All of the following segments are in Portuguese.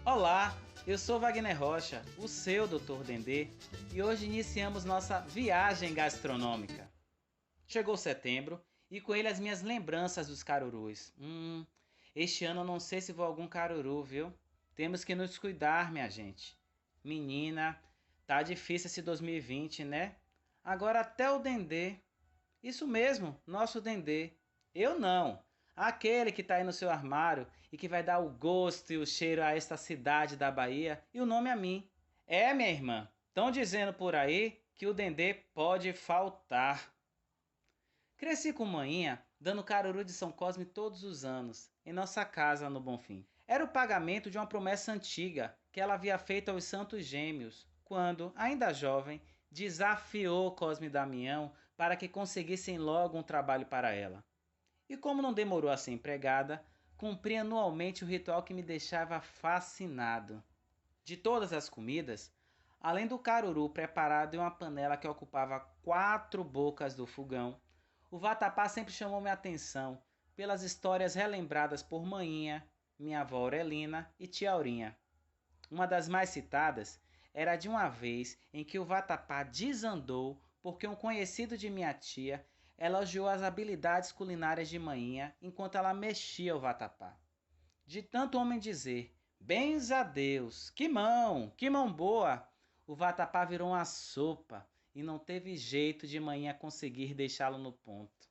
Olá, eu sou Wagner Rocha, o seu Dr. Dendê, e hoje iniciamos nossa viagem gastronômica. Chegou setembro e com ele as minhas lembranças dos carurus. Este ano eu não sei se vou a algum caruru, viu? Temos que nos cuidar, minha gente. Menina, tá difícil esse 2020, né? Agora até o Dendê. Isso mesmo, nosso Dendê. Eu não. Aquele que tá aí no seu armário e que vai dar o gosto e o cheiro a esta cidade da Bahia e o nome a mim. É, minha irmã, estão dizendo por aí que o Dendê pode faltar. Cresci com manhinha, dando caruru de São Cosme todos os anos, em nossa casa no Bonfim. Era o pagamento de uma promessa antiga que ela havia feito aos Santos Gêmeos, quando, ainda jovem, desafiou Cosme e Damião para que conseguissem logo um trabalho para ela. E como não demorou a ser empregada, cumpri anualmente o ritual que me deixava fascinado. De todas as comidas, além do caruru preparado em uma panela que ocupava 4 bocas do fogão, o vatapá sempre chamou minha atenção pelas histórias relembradas por manhinha, minha avó Aurelina e tia Aurinha. Uma das mais citadas era de uma vez em que o vatapá desandou porque um conhecido de minha tia elogiou as habilidades culinárias de manhinha enquanto ela mexia o vatapá. De tanto homem dizer, bens a Deus, que mão boa, o vatapá virou uma sopa e não teve jeito de manhinha conseguir deixá-lo no ponto.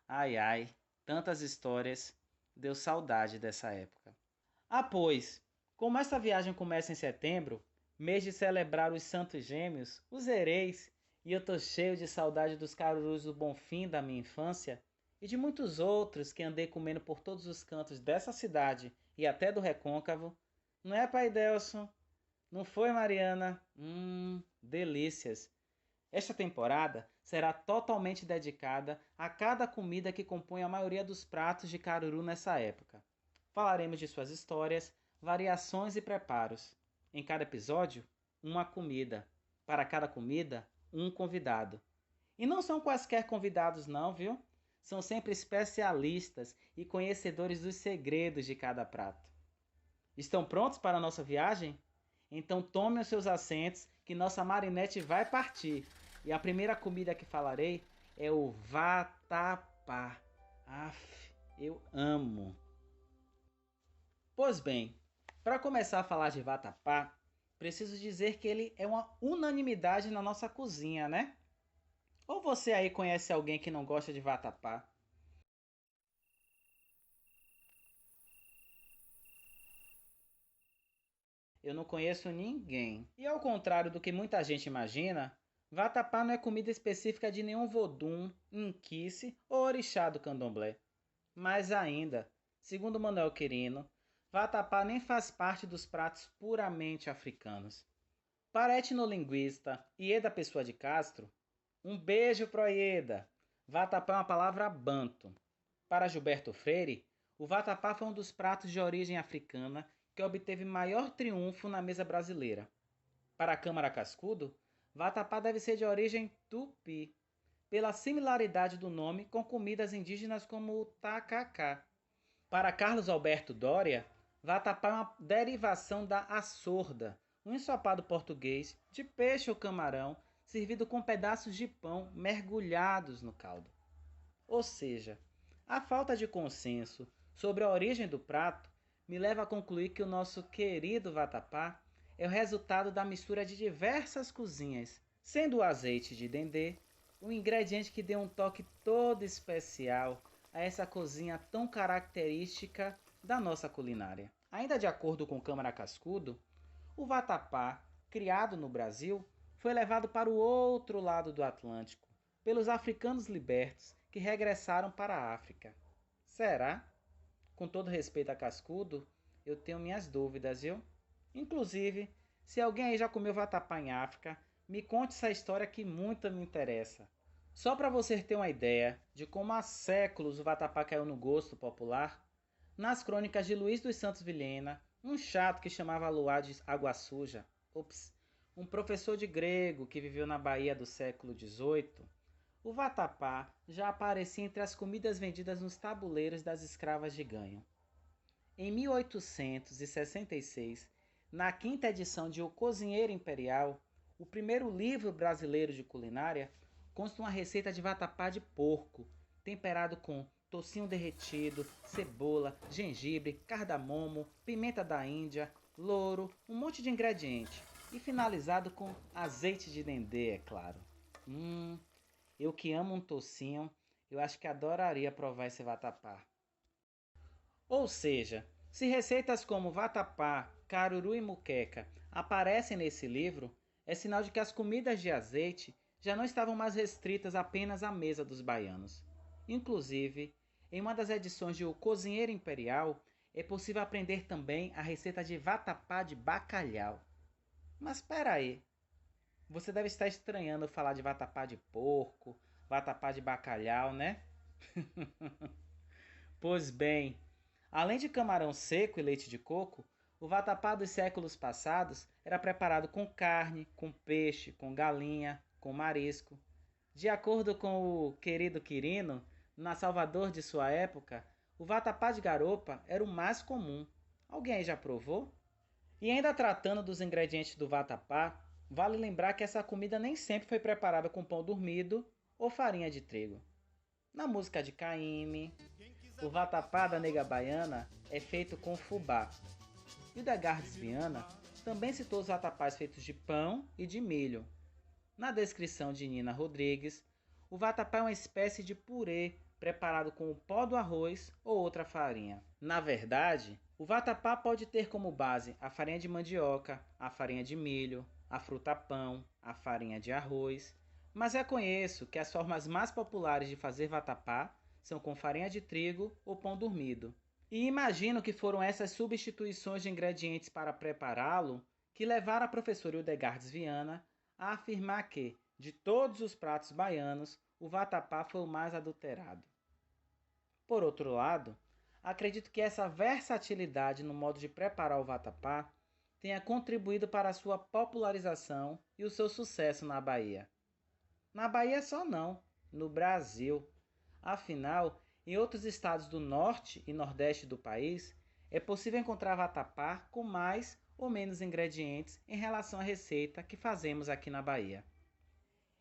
Ai ai, tantas histórias, deu saudade dessa época. Ah, pois, como essa viagem começa em setembro, mês de celebrar os Santos Gêmeos, os Ereis, e eu tô cheio de saudade dos carurus do Bonfim da minha infância e de muitos outros que andei comendo por todos os cantos dessa cidade e até do Recôncavo. Não é, pai Delson? Não foi, Mariana? Delícias. Esta temporada será totalmente dedicada a cada comida que compõe a maioria dos pratos de caruru nessa época. Falaremos de suas histórias, variações e preparos. Em cada episódio, uma comida. Para cada comida, um convidado. E não são quaisquer convidados não, viu? São sempre especialistas e conhecedores dos segredos de cada prato. Estão prontos para a nossa viagem? Então tomem os seus assentos que nossa marinete vai partir. E a primeira comida que falarei é o vatapá. Aff, eu amo. Pois bem, para começar a falar de vatapá, preciso dizer que ele é uma unanimidade na nossa cozinha, né? Ou você aí conhece alguém que não gosta de vatapá? Eu não conheço ninguém. E ao contrário do que muita gente imagina, vatapá não é comida específica de nenhum vodum, inquice ou orixá do candomblé. Mais ainda, segundo Manuel Quirino, vatapá nem faz parte dos pratos puramente africanos. Para a etnolinguista Ieda Pessoa de Castro, um beijo pro Ieda, vatapá é uma palavra banto. Para Gilberto Freire, o vatapá foi um dos pratos de origem africana que obteve maior triunfo na mesa brasileira. Para a Câmara Cascudo, vatapá deve ser de origem tupi, pela similaridade do nome com comidas indígenas como o tacacá. Para Carlos Alberto Doria, vatapá é uma derivação da açorda, um ensopado português de peixe ou camarão servido com pedaços de pão mergulhados no caldo. Ou seja, a falta de consenso sobre a origem do prato me leva a concluir que o nosso querido vatapá é o resultado da mistura de diversas cozinhas, sendo o azeite de dendê o ingrediente que deu um toque todo especial a essa cozinha tão característica da nossa culinária. Ainda de acordo com Câmara Cascudo, o vatapá, criado no Brasil, foi levado para o outro lado do Atlântico, pelos africanos libertos que regressaram para a África. Será? Com todo respeito a Cascudo, eu tenho minhas dúvidas, viu? Inclusive, se alguém aí já comeu vatapá em África, me conte essa história que muito me interessa. Só para você ter uma ideia de como há séculos o vatapá caiu no gosto popular, nas crônicas de Luís dos Santos Vilhena, um chato que chamava Luá de Água Suja, um professor de grego que viveu na Bahia do século XVIII, o vatapá já aparecia entre as comidas vendidas nos tabuleiros das escravas de ganho. Em 1866, na quinta edição de O Cozinheiro Imperial, o primeiro livro brasileiro de culinária, consta uma receita de vatapá de porco, temperado com tocinho derretido, cebola, gengibre, cardamomo, pimenta da Índia, louro, um monte de ingrediente. E finalizado com azeite de dendê, é claro. Eu que amo um tocinho, eu acho que adoraria provar esse vatapá. Ou seja, se receitas como vatapá, caruru e muqueca aparecem nesse livro, é sinal de que as comidas de azeite já não estavam mais restritas apenas à mesa dos baianos. Inclusive, em uma das edições de O Cozinheiro Imperial, é possível aprender também a receita de vatapá de bacalhau. Mas espera aí, você deve estar estranhando falar de vatapá de porco, vatapá de bacalhau, né? Pois bem, além de camarão seco e leite de coco, o vatapá dos séculos passados era preparado com carne, com peixe, com galinha, com marisco. De acordo com o querido Quirino, na Salvador de sua época, o vatapá de garopa era o mais comum. Alguém aí já provou? E ainda tratando dos ingredientes do vatapá, vale lembrar que essa comida nem sempre foi preparada com pão dormido ou farinha de trigo. Na música de Caymmi, o vatapá da nega baiana é feito com fubá. E o da Gardes Viana também citou os vatapás feitos de pão e de milho. Na descrição de Nina Rodrigues, o vatapá é uma espécie de purê preparado com o pó do arroz ou outra farinha. Na verdade, o vatapá pode ter como base a farinha de mandioca, a farinha de milho, a fruta-pão, a farinha de arroz, mas reconheço que as formas mais populares de fazer vatapá são com farinha de trigo ou pão dormido. E imagino que foram essas substituições de ingredientes para prepará-lo que levaram a professora Hildegardes Viana a afirmar que, de todos os pratos baianos, o vatapá foi o mais adulterado. Por outro lado, acredito que essa versatilidade no modo de preparar o vatapá tenha contribuído para a sua popularização e o seu sucesso na Bahia. Na Bahia só não, no Brasil. Afinal, em outros estados do norte e nordeste do país, é possível encontrar vatapá com mais ou menos ingredientes em relação à receita que fazemos aqui na Bahia.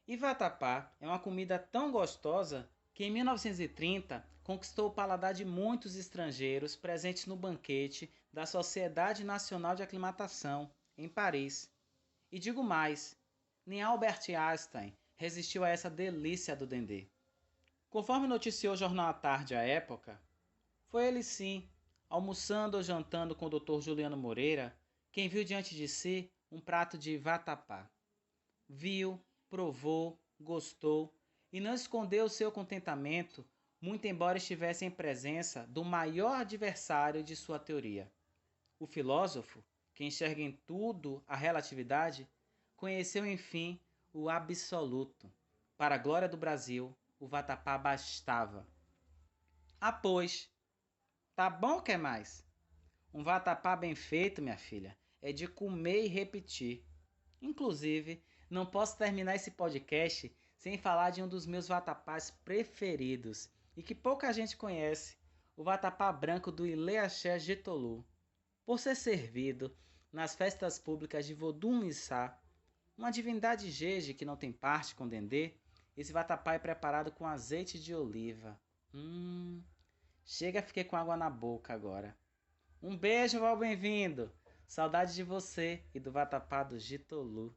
E vatapá é uma comida tão gostosa que em 1930 conquistou o paladar de muitos estrangeiros presentes no banquete da Sociedade Nacional de Aclimatação, em Paris. E digo mais, nem Albert Einstein resistiu a essa delícia do dendê. Conforme noticiou o Jornal à Tarde à época, foi ele sim, almoçando ou jantando com o Dr. Juliano Moreira, quem viu diante de si um prato de vatapá. Viu, provou, gostou e não escondeu seu contentamento, muito embora estivesse em presença do maior adversário de sua teoria. O filósofo, que enxerga em tudo a relatividade, conheceu enfim o absoluto. Para a glória do Brasil, o vatapá bastava. Ah, pois, tá bom, quer mais? Um vatapá bem feito, minha filha, é de comer e repetir. Inclusive, não posso terminar esse podcast sem falar de um dos meus vatapás preferidos e que pouca gente conhece, o vatapá branco do Ilê Axé Getolu. Por ser servido nas festas públicas de Vodun Issá, uma divindade jeje que não tem parte com dendê, esse vatapá é preparado com azeite de oliva. Chega, fiquei com água na boca agora. Um beijo, Val, bem-vindo! Saudade de você e do vatapá do Getolu.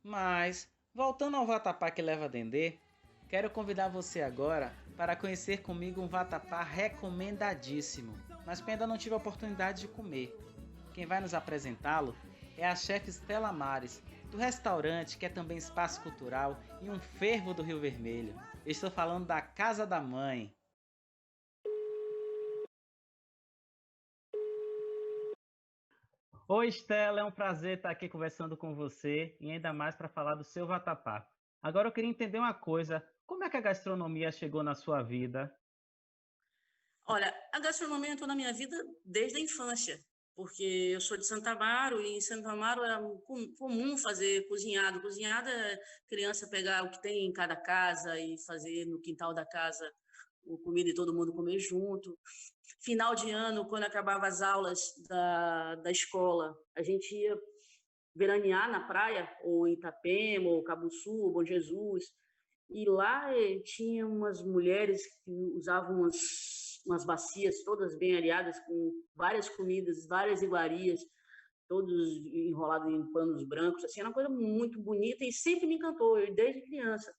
Mas, voltando ao vatapá que leva dendê, quero convidar você agora para conhecer comigo um vatapá recomendadíssimo, mas que ainda não tive a oportunidade de comer. Quem vai nos apresentá-lo é a chefe Stella Mares, do restaurante que é também espaço cultural e um fervo do Rio Vermelho. Eu estou falando da Casa da Mãe. Oi, Stella, é um prazer estar aqui conversando com você e ainda mais para falar do seu vatapá. Agora eu queria entender uma coisa: como é que a gastronomia chegou na sua vida? Olha, a gastronomia entrou na minha vida desde a infância, porque eu sou de Santa Amaro e em Santa Amaro era comum fazer cozinhado. Cozinhado é criança pegar o que tem em cada casa e fazer no quintal da casa o comida e todo mundo comer junto. final de ano, quando acabava as aulas da escola, a gente ia veranear na praia, ou em Itapema, ou Cabo Sul, ou Bom Jesus. E lá tinha umas mulheres que usavam umas bacias todas bem areadas, com várias comidas, várias iguarias, todos enrolados em panos brancos. Assim, era uma coisa muito bonita e sempre me encantou, desde criança.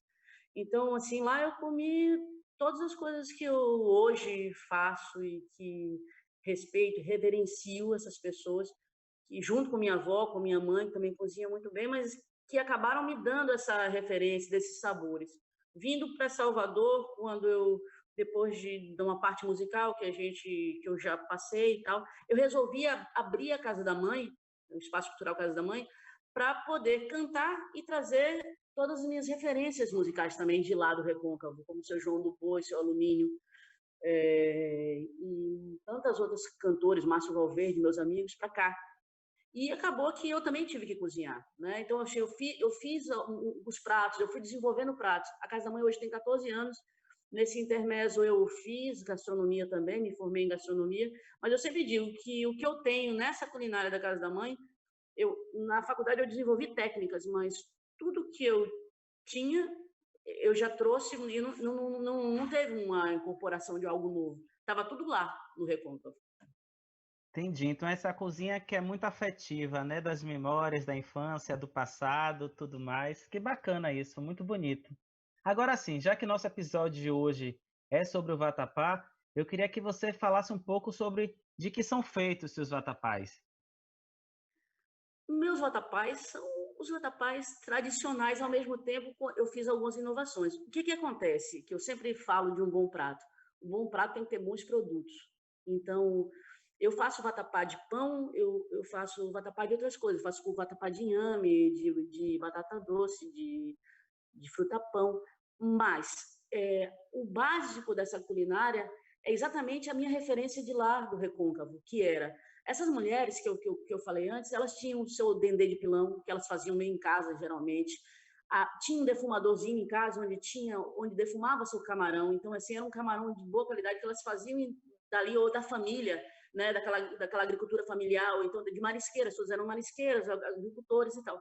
Então, assim, lá eu comi todas as coisas que eu hoje faço e que respeito, reverencio essas pessoas, que junto com minha avó, com minha mãe, que também cozinha muito bem, mas que acabaram me dando essa referência desses sabores. Vindo para Salvador, quando eu depois de uma parte musical que eu já passei e tal, eu resolvi abrir a Casa da Mãe, o Espaço Cultural Casa da Mãe, para poder cantar e trazer todas as minhas referências musicais também de lá do Recôncavo, como o Seu João do Boi, Seu Alumínio, e tantas outras cantores, Márcio Valverde, meus amigos, para cá. E acabou que eu também tive que cozinhar, né? Então, assim, eu fiz os pratos, eu fui desenvolvendo pratos. A Casa da Mãe hoje tem 14 anos. Nesse intermezzo eu fiz gastronomia também, me formei em gastronomia, mas eu sempre digo que o que eu tenho nessa culinária da Casa da Mãe, na faculdade eu desenvolvi técnicas, mas tudo que eu tinha, eu já trouxe e não teve uma incorporação de algo novo. Estava tudo lá no Recôncavo. Entendi. Então essa cozinha que é muito afetiva, né? Das memórias da infância, do passado, tudo mais. Que bacana isso, muito bonito. Agora sim, já que nosso episódio de hoje é sobre o vatapá, eu queria que você falasse um pouco sobre de que são feitos seus vatapás. Meus vatapás são os vatapás tradicionais, ao mesmo tempo eu fiz algumas inovações. O que acontece? Que eu sempre falo de um bom prato. Um bom prato tem que ter bons produtos. Então, eu faço vatapá de pão, eu faço vatapá de outras coisas. Eu faço com vatapá de inhame, de batata doce, de fruta-pão. Mas o básico dessa culinária é exatamente a minha referência de lá do Recôncavo, que era essas mulheres que eu falei antes, elas tinham o seu dendê de pilão, que elas faziam meio em casa, geralmente. Tinha um defumadorzinho em casa, onde defumava seu camarão. Então, assim, era um camarão de boa qualidade que elas faziam dali ou da família, né, daquela agricultura familiar, ou então de marisqueiras, todas eram marisqueiras, agricultores e tal.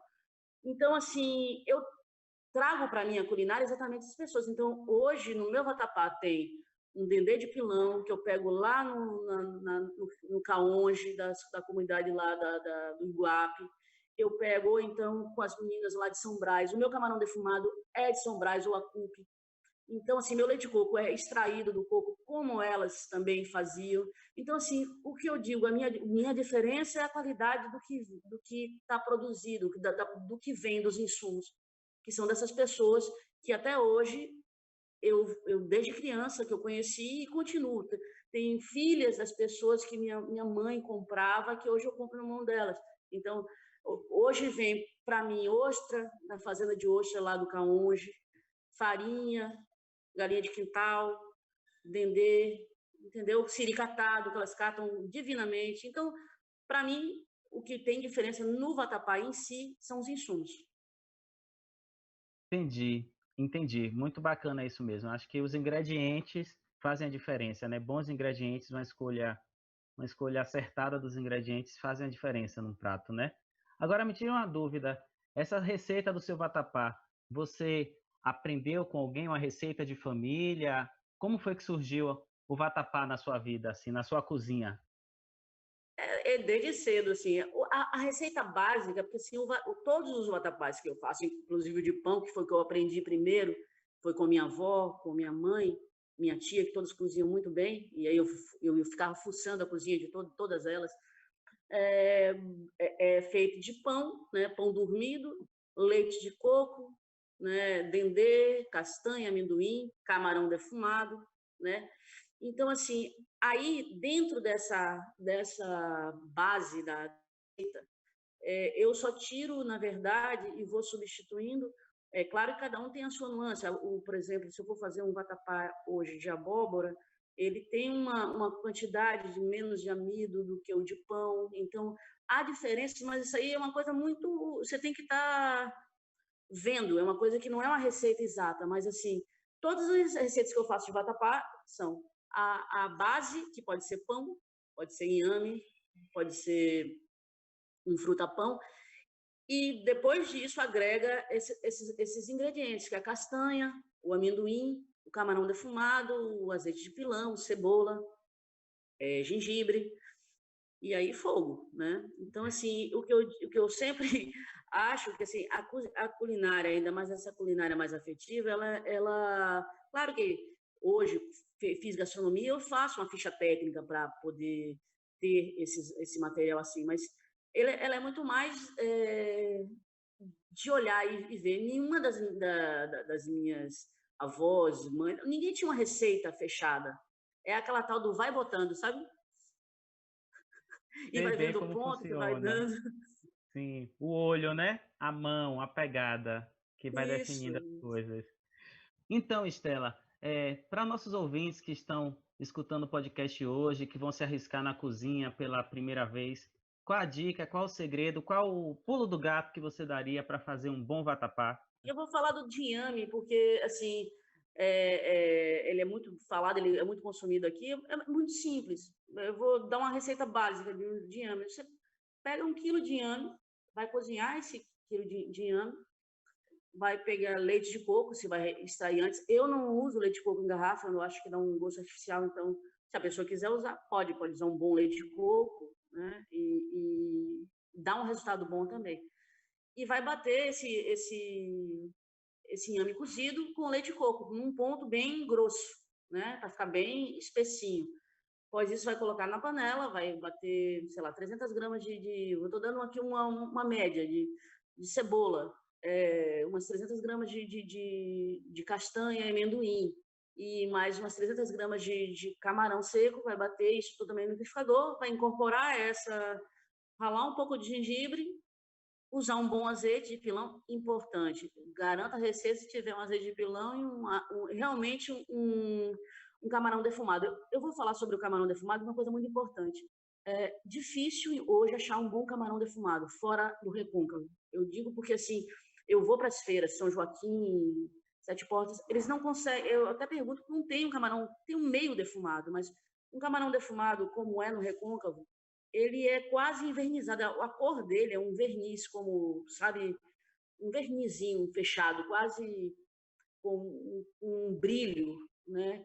Então, assim, eu trago para a minha culinária exatamente essas pessoas. Então, hoje, no meu vatapá tem um dendê de pilão, que eu pego lá no Caonge, da comunidade lá do Iguape. Eu pego, ou então, com as meninas lá de São Brás. O meu camarão defumado é de São Brás, ou Acupe. Então, assim, meu leite de coco é extraído do coco, como elas também faziam. Então, assim, o que eu digo, a minha diferença é a qualidade do que está produzido, do que vem dos insumos, que são dessas pessoas que até hoje eu desde criança que eu conheci e continuo. Tem filhas das pessoas que minha mãe comprava, que hoje eu compro na mão delas. Então, hoje vem para mim ostra, na fazenda de ostra lá do Caonge, farinha, galinha de quintal, dendê, entendeu? Siricatado, que elas catam divinamente. Então, para mim, o que tem diferença no vatapá em si são os insumos. Entendi, entendi. Muito bacana isso mesmo. Acho que os ingredientes fazem a diferença, né? Bons ingredientes, uma escolha acertada dos ingredientes fazem a diferença num prato, né? Agora me tira uma dúvida. Essa receita do seu vatapá, você aprendeu com alguém uma receita de família? Como foi que surgiu o vatapá na sua vida, assim, na sua cozinha? Desde cedo, assim, a receita básica, porque assim, todos os vatapás que eu faço, inclusive o de pão, que foi o que eu aprendi primeiro, foi com minha avó, com minha mãe, minha tia, que todas cozinham muito bem, e aí eu ficava fuçando a cozinha de todas elas. É feito de pão, né, pão dormido, leite de coco, né, dendê, castanha, amendoim, camarão defumado, né? Então, assim, aí dentro dessa base da receita, eu só tiro, na verdade, e vou substituindo. É claro que cada um tem a sua nuance. Por exemplo, se eu for fazer um vatapá hoje de abóbora, ele tem uma quantidade de menos de amido do que o de pão. Então, há diferenças, mas isso aí é uma coisa muito... Você tem que estar vendo. É uma coisa que não é uma receita exata, mas, assim, todas as receitas que eu faço de vatapá são a base, que pode ser pão, pode ser inhame, pode ser um fruta-pão, e depois disso agrega esses ingredientes, que é a castanha, o amendoim, o camarão defumado, o azeite de pilão, cebola, gengibre, e aí fogo, né? Então, assim, o que eu sempre acho que, assim, a culinária, ainda mais essa culinária mais afetiva, claro que hoje fiz gastronomia, eu faço uma ficha técnica para poder ter esse material assim, mas ela é muito mais de olhar e ver. Nenhuma das minhas avós, mães, ninguém tinha uma receita fechada. É aquela tal do vai botando, sabe? E Você vai vê vendo o como ponto que vai funciona. dando. Sim, o olho, né? A mão, a pegada, que vai Isso. definindo as coisas. Então, Estela, para nossos ouvintes que estão escutando o podcast hoje, que vão se arriscar na cozinha pela primeira vez, qual a dica, qual o segredo, qual o pulo do gato que você daria para fazer um bom vatapá? Eu vou falar do inhame, porque, assim, ele é muito falado, ele é muito consumido aqui. É muito simples. Eu vou dar uma receita básica de inhame. Você pega 1 quilo de inhame, vai cozinhar esse quilo de inhame, vai pegar leite de coco, se vai extrair antes. Eu não uso leite de coco em garrafa, eu acho que dá um gosto artificial, então, se a pessoa quiser usar, pode usar um bom leite de coco, né? E dá um resultado bom também. E vai bater esse inhame cozido com leite de coco, num ponto bem grosso, né? Para ficar bem espessinho. Após isso, vai colocar na panela, vai bater, sei lá, 300 gramas eu estou dando aqui uma média de cebola, umas 300 gramas de castanha e amendoim, e mais umas 300 gramas de camarão seco, vai bater isso tudo também no liquidificador, vai incorporar ralar um pouco de gengibre, usar um bom azeite de pilão, importante. Garanta a receita se tiver um azeite de pilão e realmente um camarão defumado. Eu vou falar sobre o camarão defumado, uma coisa muito importante. É difícil hoje achar um bom camarão defumado, fora do Recôncavo. Eu digo porque, assim, eu vou para as feiras, São Joaquim, Sete Portas, eles não conseguem, eu até pergunto, não tem um camarão, tem um meio defumado, mas um camarão defumado, como é no Recôncavo, ele é quase envernizado. A cor dele é um verniz, como, sabe, um vernizinho fechado, quase com um brilho, né?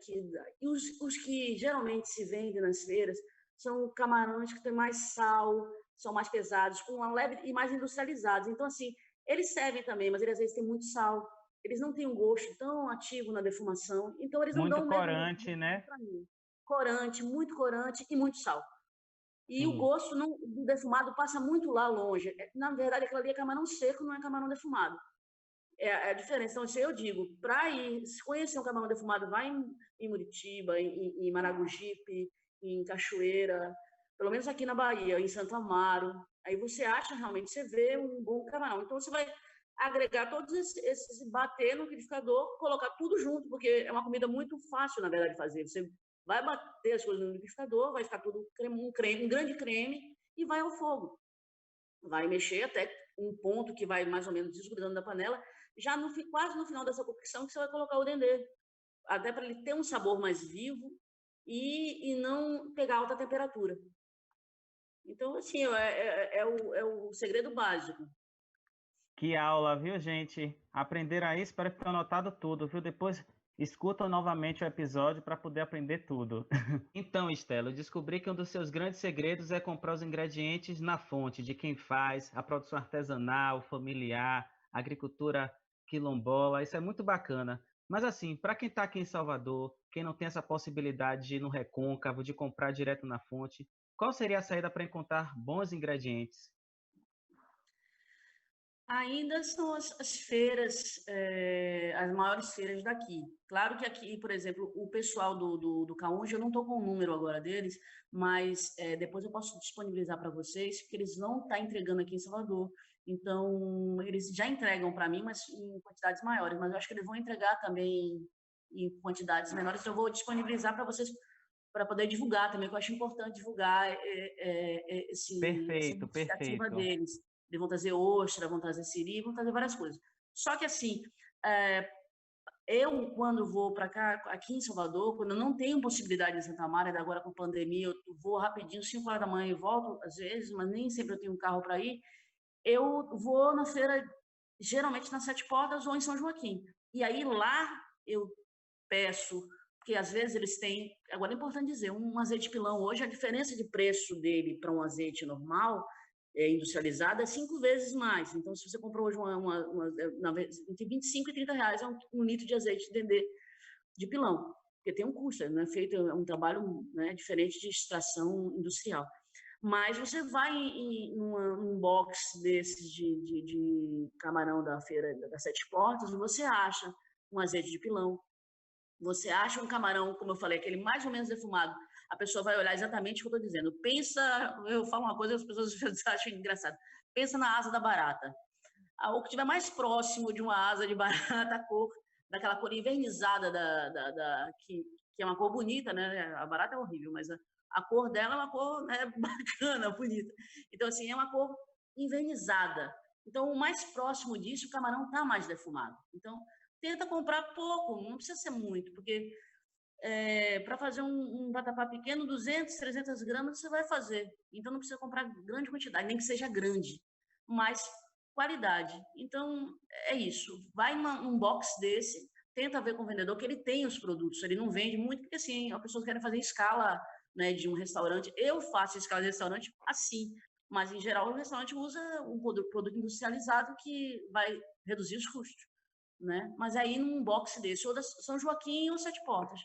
E os que geralmente se vendem nas feiras são camarões que têm mais sal, são mais pesados, com uma leve e mais industrializados. Então, assim, eles servem também, mas eles às vezes têm muito sal. Eles não têm um gosto tão ativo na defumação, então eles não Muito dão o mesmo corante, né? para mim. Corante e muito sal. E o Sim. gosto do defumado passa muito lá longe. Na verdade, aquilo ali é camarão seco, não é camarão defumado. É a diferença. Então, isso eu digo, para ir conhecer um camarão defumado, vai em Muritiba, em Maragogipe, em Cachoeira, pelo menos aqui na Bahia, em Santo Amaro. Aí você acha realmente, você vê um bom camarão. Então, você vai agregar todos esses bater no liquidificador, colocar tudo junto, porque é uma comida muito fácil, na verdade, de fazer. Você vai bater as coisas no liquidificador, vai ficar tudo um grande creme, e vai ao fogo. Vai mexer até um ponto que vai mais ou menos desgrudando da panela, já quase no final dessa cocção que você vai colocar o dendê, até para ele ter um sabor mais vivo e não pegar alta temperatura. Então, assim, é o segredo básico. Que aula, viu, gente? Aprenderam aí? Espero que tenham anotado tudo, viu? Depois escutam novamente o episódio para poder aprender tudo. Então, Estela, eu descobri que um dos seus grandes segredos é comprar os ingredientes na fonte, de quem faz, a produção artesanal, familiar, agricultura quilombola. Isso é muito bacana. Mas assim, para quem está aqui em Salvador, quem não tem essa possibilidade de ir no Recôncavo, de comprar direto na fonte, qual seria a saída para encontrar bons ingredientes? Ainda são as feiras, as maiores feiras daqui. Claro que aqui, por exemplo, o pessoal do Caunja, eu não estou com o número agora deles, mas depois eu posso disponibilizar para vocês, porque eles vão estar entregando aqui em Salvador. Então, eles já entregam para mim, mas em quantidades maiores. Mas eu acho que eles vão entregar também em quantidades menores. Então, eu vou disponibilizar para vocês, para poder divulgar também, que eu acho importante divulgar essa Perfeito, iniciativa perfeito. deles. Eles vão trazer ostra, vão trazer siri, vão trazer várias coisas. Só que, assim, é, Eu, quando vou para cá, aqui em Salvador, quando eu não tenho possibilidade em Santa Maria, agora com pandemia, eu vou rapidinho, 5 horas da manhã e volto, às vezes, mas nem sempre eu tenho um carro para ir, eu vou na feira, geralmente nas Sete Portas ou em São Joaquim. E aí lá eu peço, porque às vezes eles têm, agora é importante dizer, um azeite de pilão hoje, a diferença de preço dele para um azeite normal, industrializado, é 5 vezes mais. Então, se você comprou hoje entre 25 e 30 reais, é um litro de azeite de dendê de pilão, porque tem um custo, não é feito, é um trabalho, né, diferente de extração industrial. Mas você vai num box desses de camarão da feira das Sete Portas, você acha um azeite de pilão, você acha um camarão, como eu falei, aquele mais ou menos defumado, a pessoa vai olhar exatamente o que eu estou dizendo. Pensa, eu falo uma coisa e as pessoas acham engraçado. Pensa na asa da barata. O que estiver mais próximo de uma asa de barata, a cor, daquela cor envernizada, que é uma cor bonita, né? A barata é horrível, mas a cor dela é uma cor, né, bacana, bonita. Então, assim, é uma cor envernizada. Então, o mais próximo disso, o camarão está mais defumado. Então, tenta comprar pouco, não precisa ser muito, porque para fazer um vatapá pequeno, 200, 300 gramas você vai fazer. Então, não precisa comprar grande quantidade, nem que seja grande, mas qualidade. Então, é isso. Vai num box desse, tenta ver com o vendedor que ele tem os produtos. Ele não vende muito, porque assim, as pessoas querem fazer escala, né, de um restaurante. Eu faço escala de restaurante assim, mas, em geral, o restaurante usa um produto industrializado que vai reduzir os custos, né? Mas aí num box desse, ou da São Joaquim ou Sete Portas.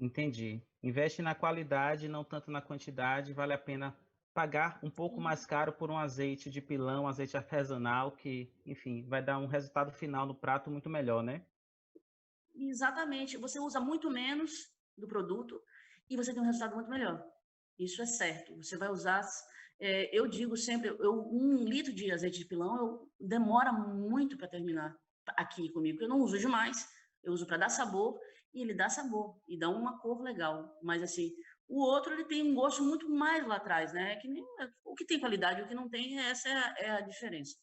Entendi. Investe na qualidade, não tanto na quantidade. Vale a pena pagar um pouco mais caro por um azeite de pilão, azeite artesanal, que, enfim, vai dar um resultado final no prato muito melhor, né? Exatamente. Você usa muito menos do produto e você tem um resultado muito melhor. Isso é certo. Você vai usar... eu digo sempre, 1 litro de azeite de pilão demora muito para terminar aqui comigo. Eu não uso demais, eu uso para dar sabor, e ele dá sabor, e dá uma cor legal. Mas, assim, o outro, ele tem um gosto muito mais lá atrás, né? Que nem, o que tem qualidade, o que não tem, essa é a diferença.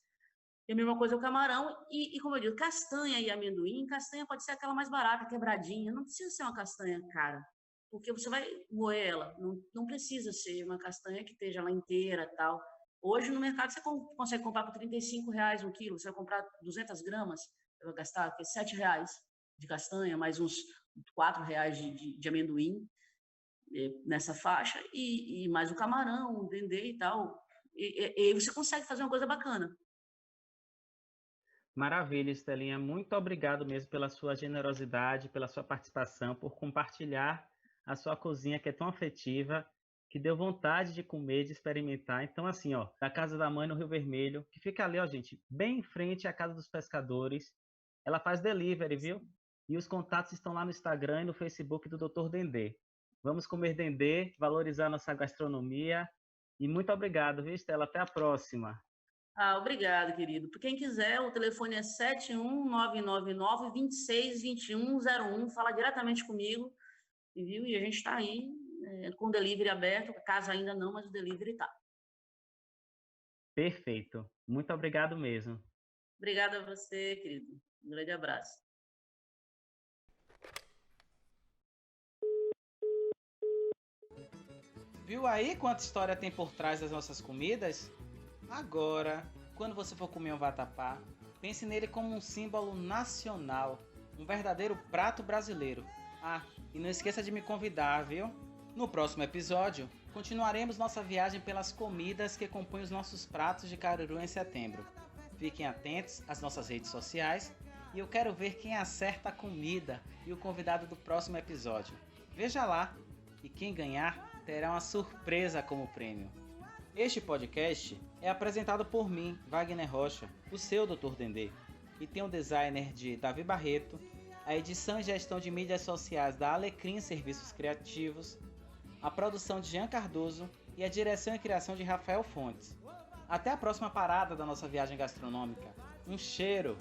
E a mesma coisa o camarão, e como eu digo, castanha e amendoim, castanha pode ser aquela mais barata, quebradinha, não precisa ser uma castanha cara, porque você vai moer ela, não precisa ser uma castanha que esteja lá inteira e tal. Hoje no mercado você consegue comprar por R$35 um quilo, você vai comprar 200 gramas, você vai gastar R$7 de castanha, mais uns R$4 de amendoim nessa faixa, e mais o camarão, o dendê e tal. E aí você consegue fazer uma coisa bacana. Maravilha, Estelinha. Muito obrigado mesmo pela sua generosidade, pela sua participação, por compartilhar a sua cozinha que é tão afetiva, que deu vontade de comer, de experimentar. Então, assim, ó, da Casa da Mãe no Rio Vermelho, que fica ali, ó, gente, bem em frente à Casa dos Pescadores. Ela faz delivery, viu? E os contatos estão lá no Instagram e no Facebook do Dr. Dendê. Vamos comer dendê, valorizar nossa gastronomia. E muito obrigado, viu, Estela? Até a próxima. Obrigado, querido. Por quem quiser, o telefone é 71999-262101. Fala diretamente comigo, viu? E a gente está aí com o delivery aberto. A casa ainda não, mas o delivery está. Perfeito. Muito obrigado mesmo. Obrigada a você, querido. Um grande abraço. Viu aí quanta história tem por trás das nossas comidas? Agora, quando você for comer um vatapá, pense nele como um símbolo nacional, um verdadeiro prato brasileiro. E não esqueça de me convidar, viu? No próximo episódio, continuaremos nossa viagem pelas comidas que compõem os nossos pratos de Caruru em setembro. Fiquem atentos às nossas redes sociais e eu quero ver quem acerta a comida e o convidado do próximo episódio. Veja lá, e quem ganhar terá uma surpresa como prêmio. Este podcast é apresentado por mim, Wagner Rocha, o seu Dr. Dendê, e tem o designer de Davi Barreto, a edição e gestão de mídias sociais da Alecrim Serviços Criativos, a produção de Jean Cardoso e a direção e criação de Rafael Fontes. Até a próxima parada da nossa viagem gastronômica. Um cheiro!